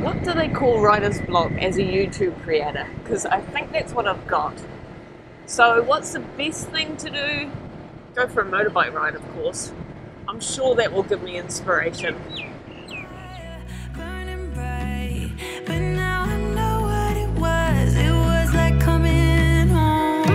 What do they call writer's block as a YouTube creator? Because I think that's what I've got. So what's the best thing to do? Go for a motorbike ride, of course. I'm sure that will give me inspiration. Burning bright, but now I know what it was. It was like coming home.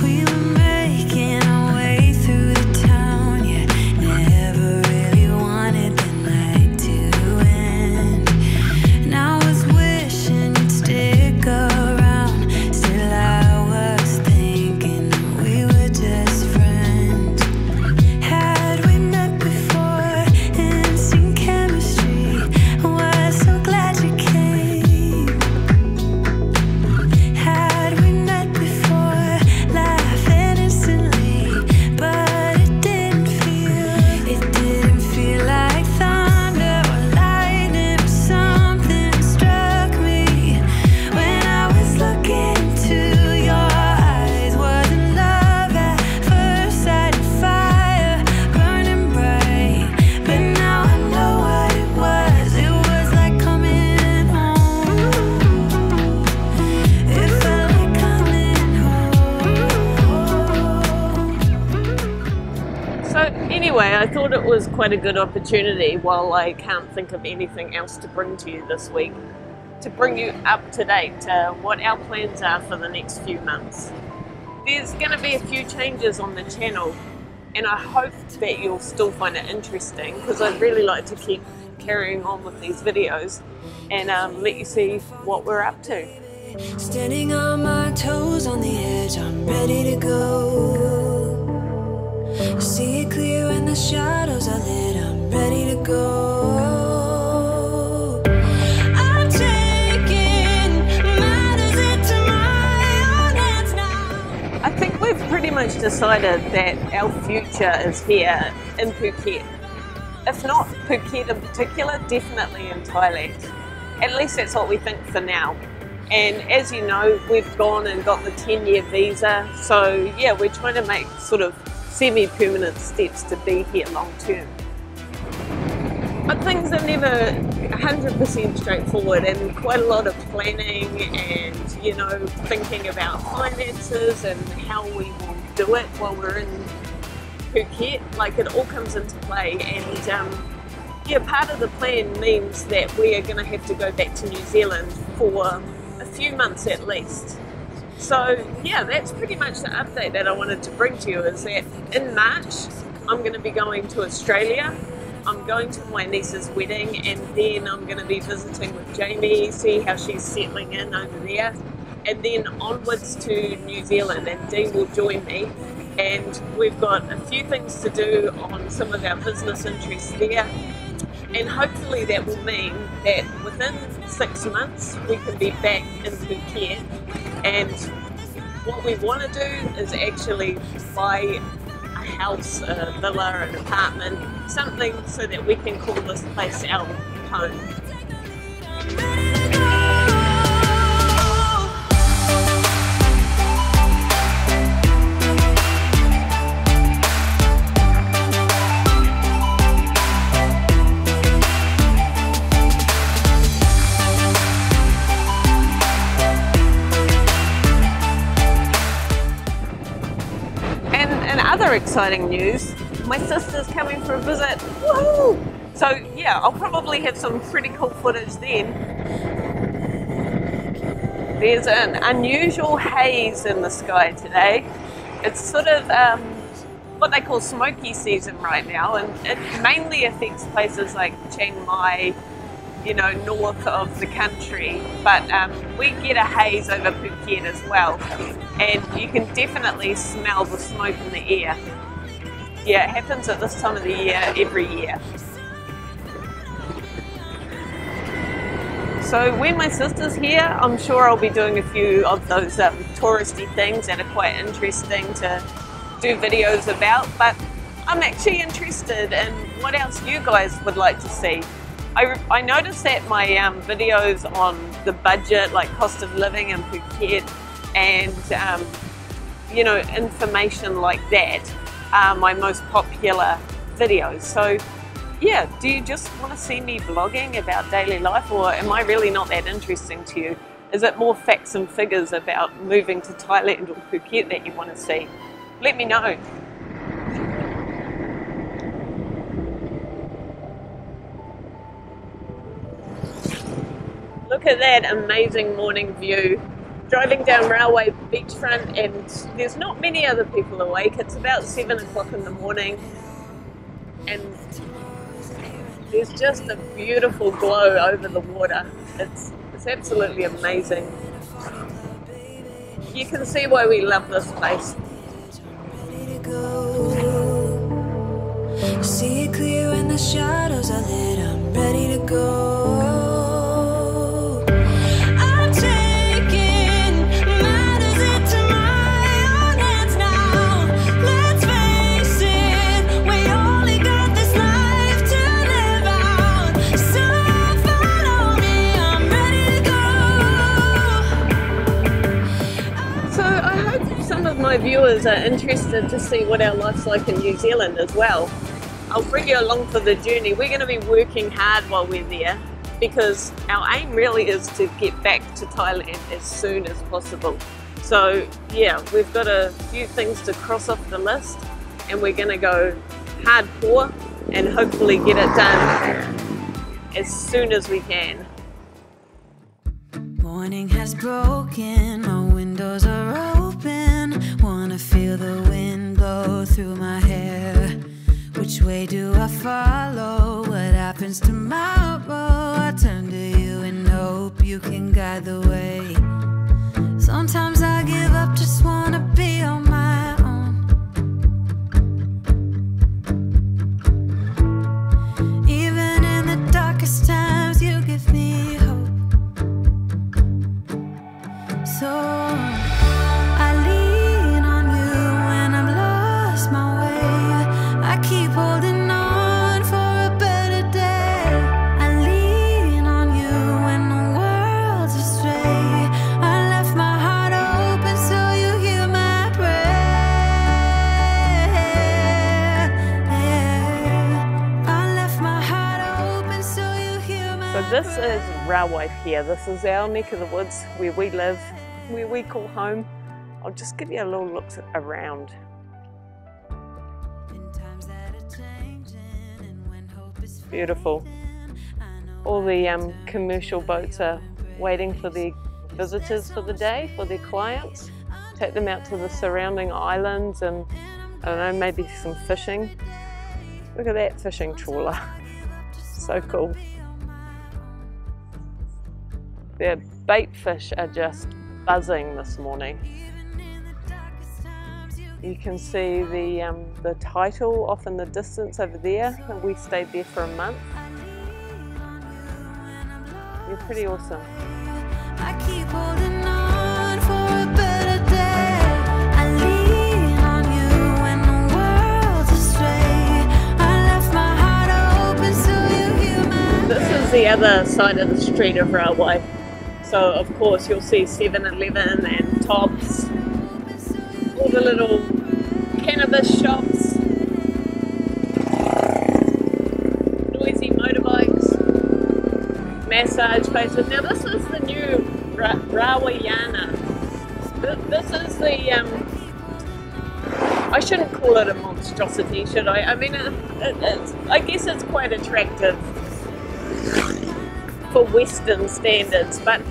We were making our way through the town, yeah. Never really wanted the night to end. Now I was wishing you'd stick around. Still I was thinking that we were just friends. Had we met before, instant chemistry, was so glad you came. Had we met before, laughing instantly, but it didn't feel like thunder or lightning or something struck me when I was looking into your eyes. Wasn't love at first sight, fire burning bright, but now I know what it was. It was like coming home. It felt like coming home. So anyway, I thought it was quite a good opportunity, while I can't think of anything else to bring to you this week, to bring you up to date to what our plans are for the next few months. There's going to be a few changes on the channel, and I hope that you'll still find it interesting, because I'd really like to keep carrying on with these videos and let you see what we're up to. Standing on my toes on the edge, I'm ready to go. See it clear when the shadows are lit, I'm ready to go. I'm taking matters into my own hands now. I think we've pretty much decided that our future is here in Phuket. If not Phuket in particular, definitely in Thailand. At least that's what we think for now. And as you know, we've gone and got the 10-year visa. So yeah, we're trying to make sort of semi-permanent steps to be here long term. But things are never 100% straightforward, and quite a lot of planning and, you know, thinking about finances and how we will do it while we're in Phuket. Like, it all comes into play, and yeah, part of the plan means that we are going to have to go back to New Zealand for a few months at least. So yeah, that's pretty much the update that I wanted to bring to you, is that in March I'm going to be going to Australia. I'm going to my niece's wedding, and then I'm going to be visiting with Jamie, see how she's settling in over there, and then onwards to New Zealand, and Dee will join me. And we've got a few things to do on some of our business interests there, and hopefully that will mean that within 6 months we can be back in Phuket. And what we want to do is actually buy a house, a villa, an apartment, something so that we can call this place our home. Other exciting news, my sister's coming for a visit. Woohoo! So yeah, I'll probably have some pretty cool footage then. There's an unusual haze in the sky today. It's sort of what they call smoky season right now, and it mainly affects places like Chiang Mai, you know, north of the country, but we get a haze over Phuket as well, and you can definitely smell the smoke in the air. Yeah, it happens at this time of the year every year. So when my sister's here, I'm sure I'll be doing a few of those touristy things that are quite interesting to do videos about, but I'm actually interested in what else you guys would like to see. I noticed that my videos on the budget, like cost of living in Phuket, and you know, information like that are my most popular videos. So yeah, do you just want to see me vlogging about daily life, or am I really not that interesting to you? Is it more facts and figures about moving to Thailand or Phuket that you want to see? Let me know. Look at that amazing morning view. Driving down Railway beachfront, and there's not many other people awake. It's about 7 o'clock in the morning, and there's just a beautiful glow over the water. It's absolutely amazing. You can see why we love this place. See it clear when the shadows are lit. I'm ready to go. My viewers are interested to see what our life's like in New Zealand as well. I'll bring you along for the journey. We're going to be working hard while we're there, because our aim really is to get back to Thailand as soon as possible. So yeah, we've got a few things to cross off the list, and we're going to go hardcore and hopefully get it done as soon as we can. Morning has broken, my windows are open. Wanna feel the wind blow through my hair. Which way do I follow? What happens tomorrow? I turn to you and hope you can guide the way. Sometimes I give up, just wanna be on my own. Even in the darkest times, you give me hope. So I lean on you when I'm lost my way. I keep holding on for a better day. I lean on you when the world's astray. I left my heart open so you hear my prayer. I left my heart open so you hear my So this is Railway here. This is our neck of the woods where we live, where we call home. I'll just give you a little look around. Beautiful. All the commercial boats are waiting for the visitors for the day, for their clients. Take them out to the surrounding islands and, I don't know, maybe some fishing. Look at that fishing trawler. So cool. The bait fish are just buzzing this morning. You can see the title off in the distance over there. We stayed there for a month. You're pretty awesome. I keep holding on for a better day. I lean on you when the world's astray. I left my heart open so you hear my. This is the other side of the street of Railway. So of course you'll see 7-Eleven and Tops, all the little cannabis shops, noisy motorbikes, massage places. Now this is the new Rawayana. This is the, I shouldn't call it a monstrosity, should I? I mean, I guess it's quite attractive for Western standards, but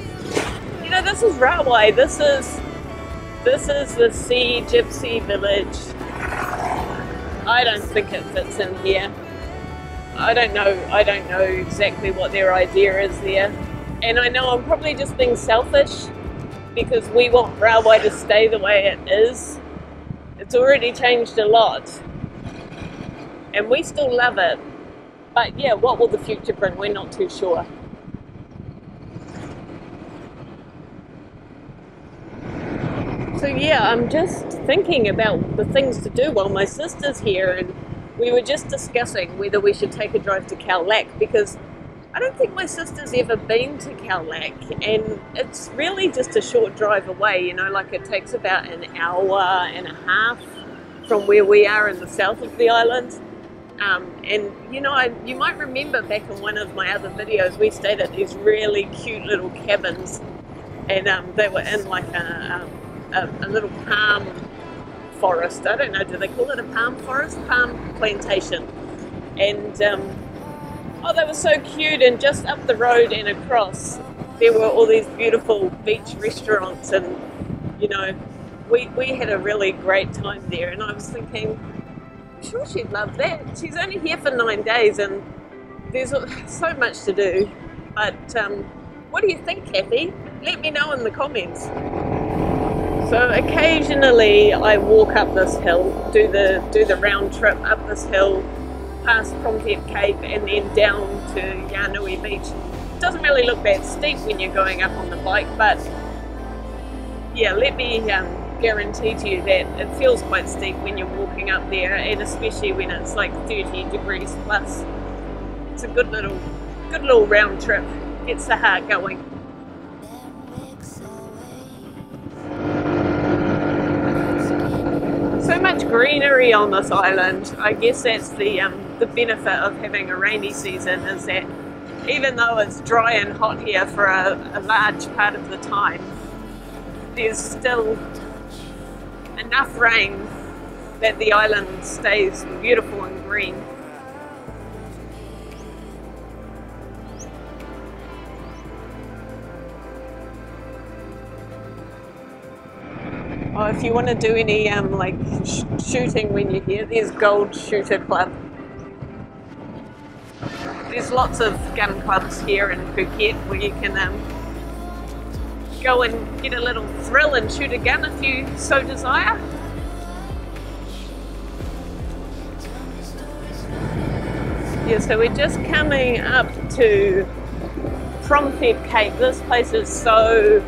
you know, this is Railway. This is the Sea Gypsy Village. I don't think it fits in here. I don't know exactly what their idea is there. And I know I'm probably just being selfish because we want Railway to stay the way it is. It's already changed a lot. And we still love it. But yeah, what will the future bring? We're not too sure. So yeah, I'm just thinking about the things to do while my sister's here, and we were just discussing whether we should take a drive to Khao Lak, because I don't think my sister's ever been to Cowlac, and it's really just a short drive away, you know, like it takes about an hour and a half from where we are in the south of the island. And you know, you might remember back in one of my other videos, we stayed at these really cute little cabins, and they were in like a little palm forest. I don't know, do they call it a palm forest? Palm plantation. And oh, they were so cute, and just up the road and across there were all these beautiful beach restaurants, and you know, we had a really great time there. And I was thinking, I'm sure she'd love that. She's only here for 9 days and there's so much to do. But what do you think, Kathy? Let me know in the comments. So occasionally I walk up this hill, do the round trip up this hill, past Promthep Cape and then down to Yarnui Beach. It doesn't really look that steep when you're going up on the bike, but yeah, let me guarantee to you that it feels quite steep when you're walking up there, and especially when it's like 30 degrees plus. It's a good little round trip. Gets the heart going. So much greenery on this island. I guess that's the benefit of having a rainy season, is that even though it's dry and hot here for a large part of the time, there's still enough rain that the island stays beautiful and green. Oh, if you want to do any like shooting when you're here, there's Gold Shooter Club. There's lots of gun clubs here in Phuket where you can go and get a little thrill and shoot a gun if you so desire. Yeah, so we're just coming up to Promthep Cape. This place is so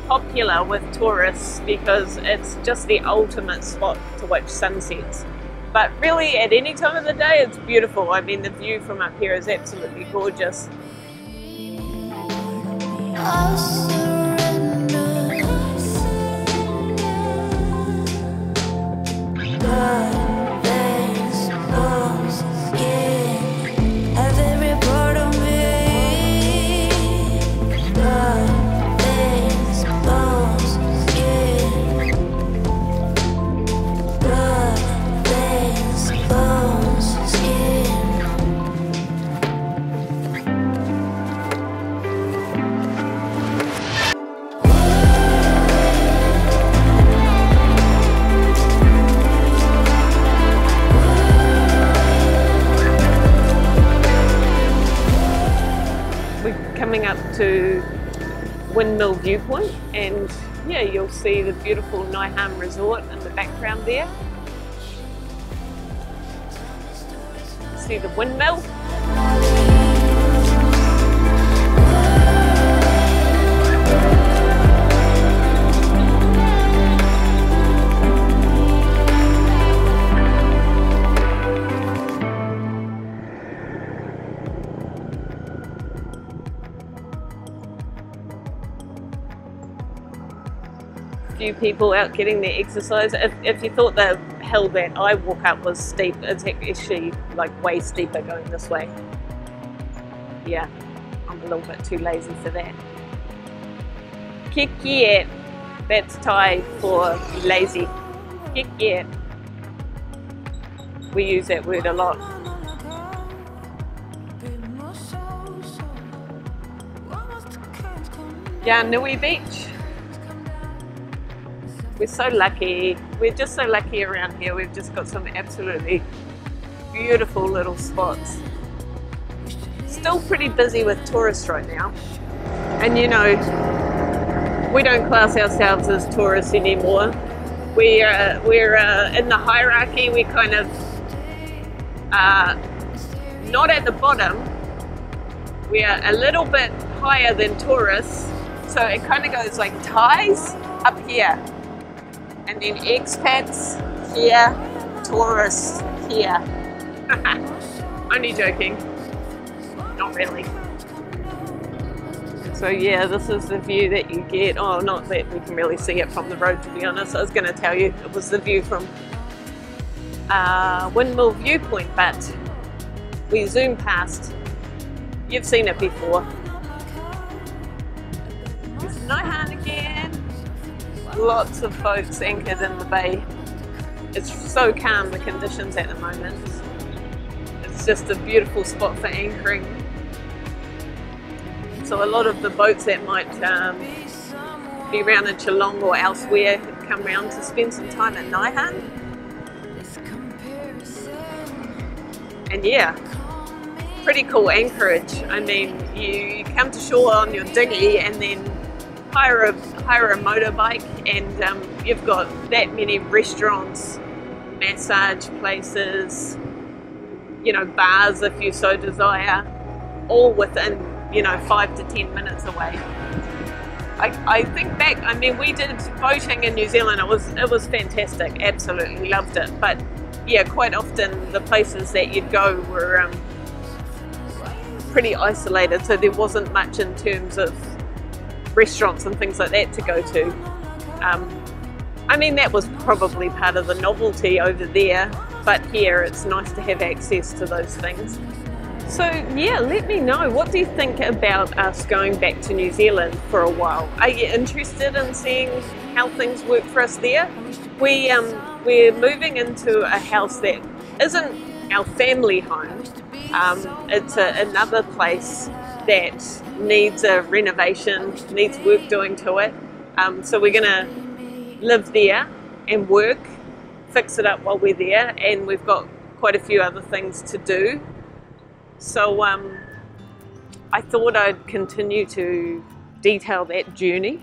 popular with tourists because it's just the ultimate spot to watch sunsets. But really, at any time of the day, it's beautiful. I mean, the view from up here is absolutely gorgeous. To Windmill Viewpoint, and yeah, you'll see the beautiful Nai Harm Resort in the background there. See the windmill. Few people out getting their exercise. If you thought the hill that I walk up was steep, it's actually like way steeper going this way. Yeah, I'm a little bit too lazy for that. Kekiet, that's Thai for lazy. Kekiet. We use that word a lot. Yarnui Beach. We're so lucky. We're just so lucky around here. We've just got some absolutely beautiful little spots. Still pretty busy with tourists right now. And you know, we don't class ourselves as tourists anymore. We're in the hierarchy. We kind of not at the bottom. We are a little bit higher than tourists. So it kind of goes like Thais up here. And then expats here, tourists here. Only joking. Not really. So yeah, this is the view that you get. Oh, not that we can really see it from the road, to be honest. I was going to tell you it was the view from Windmill Viewpoint, but we zoom past. You've seen it before. There's Naihan again. Lots of boats anchored in the bay. It's so calm, the conditions at the moment. It's just a beautiful spot for anchoring. So a lot of the boats that might be around in Geelong or elsewhere come round to spend some time at Naihan. And yeah, pretty cool anchorage. I mean, you come to shore on your dinghy and then hire a motorbike, and you've got that many restaurants, massage places, you know, bars if you so desire, all within, you know, 5 to 10 minutes away. I think back, I mean, we did boating in New Zealand. It was fantastic, absolutely loved it. But yeah, quite often the places that you'd go were pretty isolated, so there wasn't much in terms of restaurants and things like that to go to. I mean, that was probably part of the novelty over there, but here it's nice to have access to those things. So yeah, let me know, what do you think about us going back to New Zealand for a while? Are you interested in seeing how things work for us there? We're moving into a house that isn't our family home. It's another place that needs a renovation, needs work doing to it. So we're gonna live there and work, fix it up while we're there, and we've got quite a few other things to do. So I thought I'd continue to detail that journey,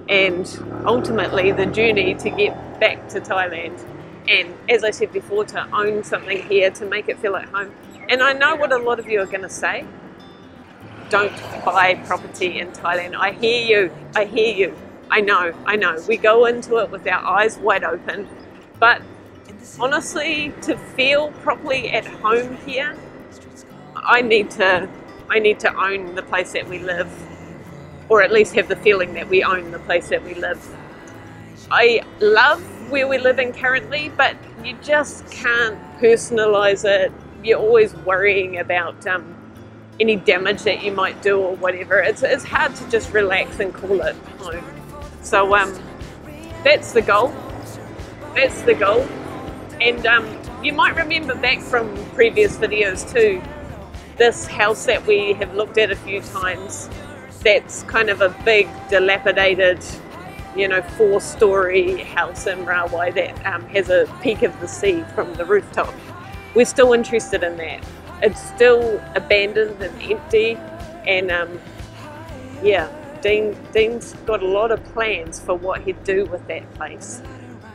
and ultimately the journey to get back to Thailand, and as I said before, to own something here, to make it feel at home. And I know what a lot of you are going to say, don't buy property in Thailand. I hear you, I know, we go into it with our eyes wide open, but honestly, to feel properly at home here, I need to own the place that we live, or at least have the feeling that we own the place that we live. I love where we're living currently, but you just can't personalize it. You're always worrying about any damage that you might do or whatever. It's hard to just relax and call it home. So that's the goal. That's the goal. And you might remember back from previous videos too, this house that we have looked at a few times, that's kind of a big dilapidated, you know, 4-story house in Rawai that has a peek of the sea from the rooftop. We're still interested in that. It's still abandoned and empty, and yeah, Dean's got a lot of plans for what he'd do with that place.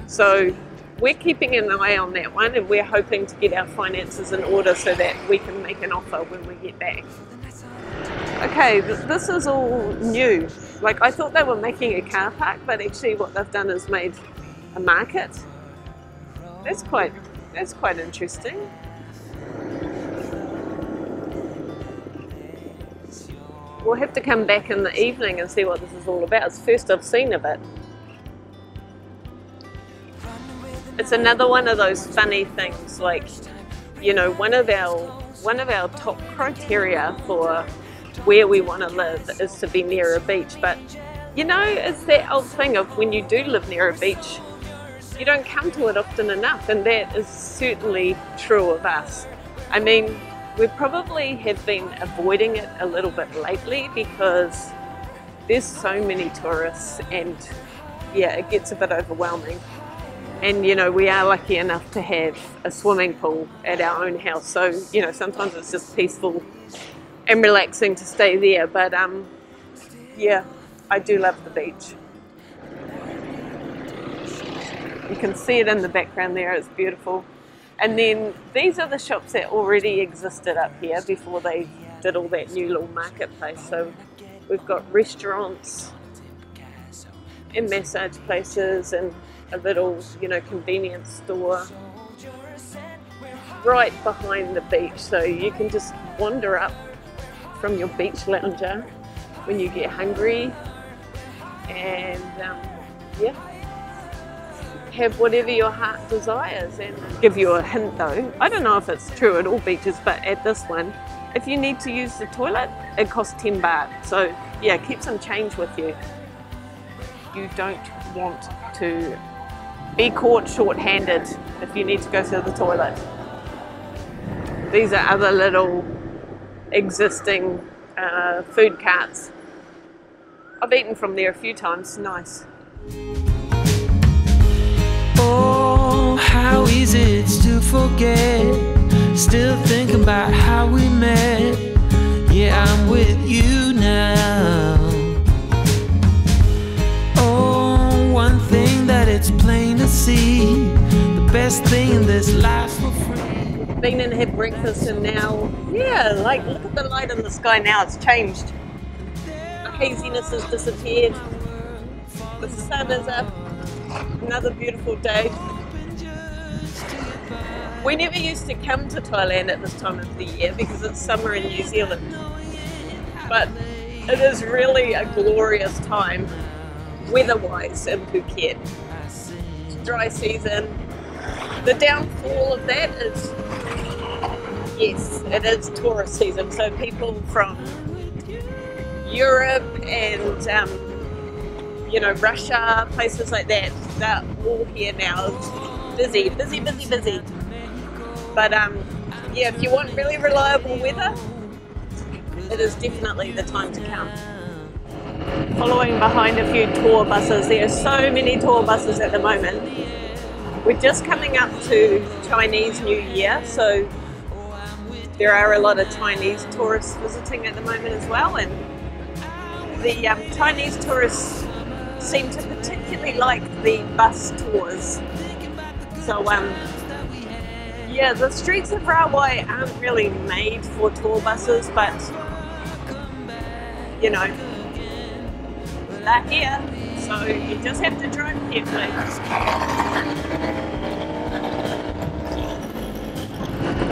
So we're keeping an eye on that one, and we're hoping to get our finances in order so that we can make an offer when we get back. Okay, this is all new. Like, I thought they were making a car park, but actually what they've done is made a market. That's quite interesting. We'll have to come back in the evening and see what this is all about. It's the first I've seen of it. It's another one of those funny things, like, you know, one of our top criteria for where we want to live is to be near a beach. But you know, it's that old thing of when you do live near a beach, you don't come to it often enough, and that is certainly true of us. I mean, we probably have been avoiding it a little bit lately because there's so many tourists, and yeah, it gets a bit overwhelming. And you know, we are lucky enough to have a swimming pool at our own house, so you know, sometimes it's just peaceful and relaxing to stay there. But yeah, I do love the beach. You can see it in the background there, it's beautiful. And then these are the shops that already existed up here before they did all that new little marketplace. So we've got restaurants and massage places and a little, you know, convenience store right behind the beach, so you can just wander up from your beach lounger when you get hungry, and yeah, have whatever your heart desires. And give you a hint though, I don't know if it's true at all beaches, but at this one, if you need to use the toilet, it costs 10 baht. So yeah, keep some change with you. You don't want to be caught short-handed if you need to go to the toilet. These are other little existing food carts. I've eaten from there a few times, nice. Oh, how easy it's to forget. Still thinking about how we met. Yeah, I'm with you now. Oh, one thing that it's plain to see, the best thing in this life for free. Been and had breakfast, and now, yeah, like look at the light in the sky now, it's changed. The haziness has disappeared. The sun is up. Another beautiful day. We never used to come to Thailand at this time of the year because it's summer in New Zealand. But it is really a glorious time weather-wise in Phuket. It's dry season. The downfall of that is, yes, it is tourist season. So people from Europe and you know, Russia, places like that, they're all here now. It's busy, busy, busy, busy. But yeah, if you want really reliable weather, it is definitely the time to come. Following behind a few tour buses. There are so many tour buses at the moment. We're just coming up to Chinese New Year, so there are a lot of Chinese tourists visiting at the moment as well, and the Chinese tourists seem to particularly like the bus tours. So yeah, the streets of Rawai aren't really made for tour buses, but you know, they're here, so you just have to drive carefully.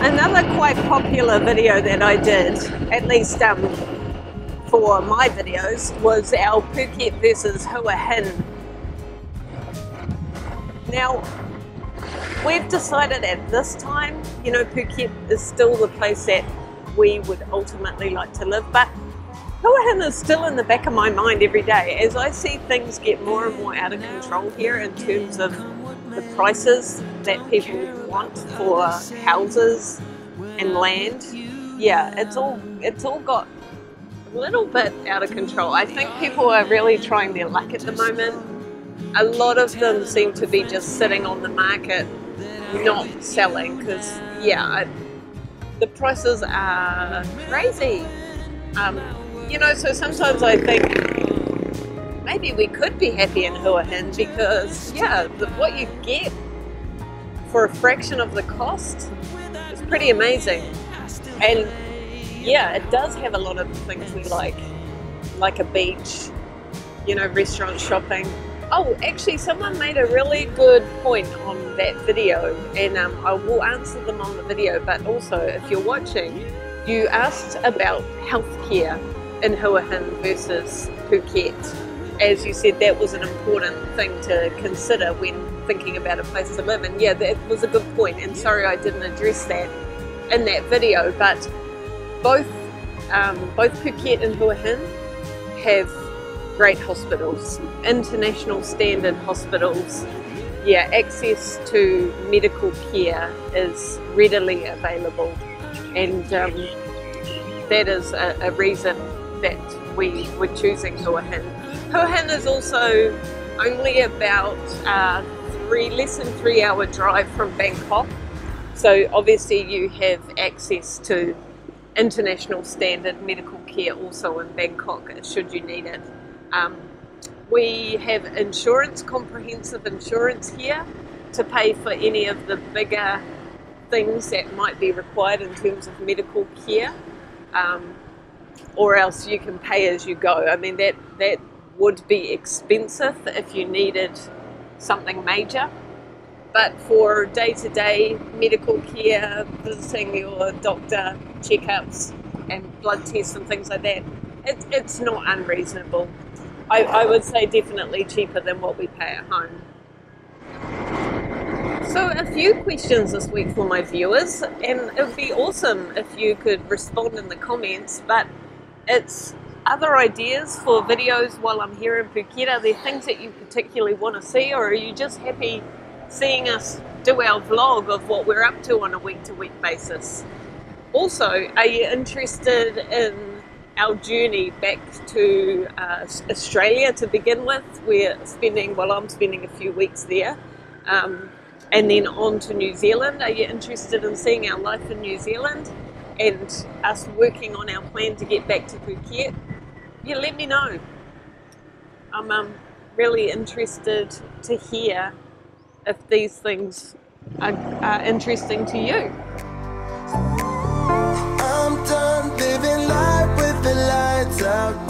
Another quite popular video that I did, at least for my videos, was our Phuket versus Hua Hin. Now, we've decided at this time, you know, Phuket is still the place that we would ultimately like to live, but Hua Hin is still in the back of my mind every day as I see things get more and more out of control here in terms of the prices that people want for houses and land. Yeah, it's all got a little bit out of control. I think people are really trying their luck at the moment. A lot of them seem to be just sitting on the market, not selling, because yeah, the prices are crazy. You know, so sometimes I think maybe we could be happy in Hua Hin because yeah, what you get for a fraction of the cost is pretty amazing. And yeah, it does have a lot of things we like a beach, you know, restaurant, shopping. Oh, actually, someone made a really good point on that video, and I will answer them on the video, but also if you're watching, you asked about healthcare in Hua Hin versus Phuket. As you said, that was an important thing to consider when thinking about a place to live, and yeah, that was a good point, and sorry I didn't address that in that video, but both Phuket and Hua Hin have great hospitals, international standard hospitals. Yeah, access to medical care is readily available, and that is a reason that we were choosing Hua Hin. Hua Hin is also only about less than 3 hour drive from Bangkok, so obviously you have access to international standard medical care also in Bangkok should you need it. We have insurance, comprehensive insurance here to pay for any of the bigger things that might be required in terms of medical care, or else you can pay as you go. I mean, that would be expensive if you needed something major, but for day-to-day medical care, visiting your doctor, checkups and blood tests and things like that, It's not unreasonable. I would say definitely cheaper than what we pay at home. So a few questions this week for my viewers, and it would be awesome if you could respond in the comments, but it's other ideas for videos while I'm here in Phuket. Are there things that you particularly want to see, or are you just happy seeing us do our vlog of what we're up to on a week-to-week basis? Also, are you interested in our journey back to Australia to begin with? I'm spending a few weeks there. And then on to New Zealand. Are you interested in seeing our life in New Zealand and us working on our plan to get back to Phuket? Yeah, let me know. I'm really interested to hear if these things are interesting to you. I'm done living life with the lights out.